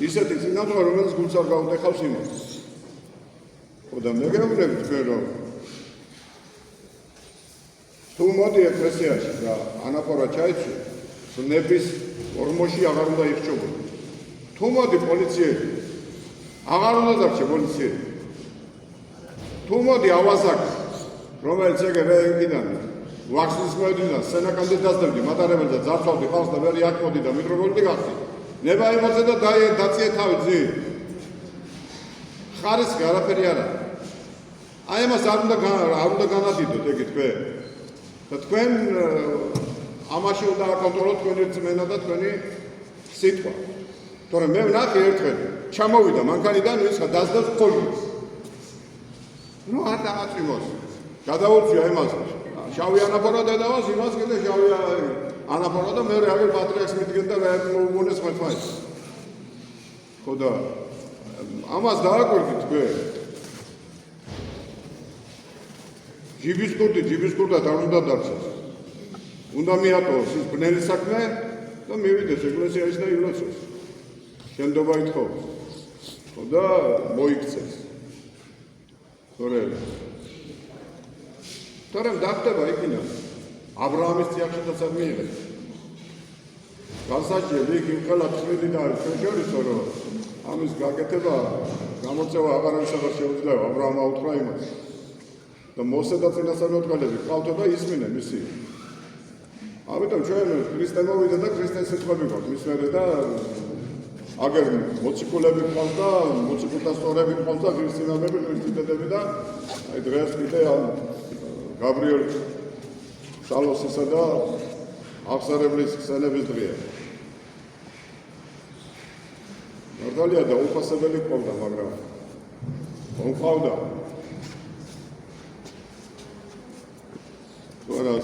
ისეთი წინამძღოლი, რომელიც გულს არ გაუტეხავს იმას. ხო და მე გეუბნები თქვენ რომ თუ მოდი ეკლესიაში და ანაფორა ჩაიცვი, ნების ორმოში აღარ უნდა იხჩობოდეს. თუ მოდი პოლიციელი, აღარ უნდა დარჩე პოლიციელი. თუ მოდი ავაზაკი, რომელიც ეგ რეგიდან ვახშის მოედნიდან სენაკამდე დასდებდი მატარებელს და ძარცვავდი ხალხს და ვერი აქ მოდი და მიტროპოლიტი გახდი. ნება იმაზე და დაწიე თავი ძი. ხარისხი არაფერი არ არის. აი ამას არ უნდა განადიდოთ ეგ თქვენ. და თქვენ ამაში უნდა აკონტროლოთ თქვენი რწმენა და თქვენი სიტყვა. თორემ მე ვნახე ერთხელ ჩამოვიდა მანქანიდან ვისხა დასდევს ქოჟს. ნუ არ დააწვიმოს. გადაუწვია იმას. შავი ანაფორა დედავას იმას კიდე შავი ანაფორა და მე რეალურ პატრიარქს მიდგენ და რა მოუნეს ხმეთმაის. ხო და ამას დააკვირდით თქვენ. ჯიბის კურდად არ უნდა დარჩეს. უნდა მიატოვოს ის ბნელი საქმე და მივიდეს ეკლესიაში და ილოცოს. შენდობა ითხოვს. ხო და მოიქცეს. თორემ დახტება იქიდან აბრაამის წიაღშიც არ მიიღეს. განსაჯელი იქ იმხელა წვიდი და არის ჩვენ შორისო რომ ამის გაკეთება გამოწევა აღარავისაღარ შეუძლია აბრაამმა უთხრა იმას. და მოსე და წინასწარმეტყველები ყავთო და ისმინე მისი. ამიტომ ჩვენ ქრისტე მოვიდა და ქრისტეს სიტყვები გვაქვს მის მერე და აგერ მოციქულები ყავს და მოციქულთა სწორები ყავს და ქრისტიანები, ქრისტიდები და აი დღეს კიდე ამ გაბრიელ შალოსისა და აღსარებლის ხსენების დღეა. მართალია და უფასებელი ყავდა, მაგრამ მომყავდა.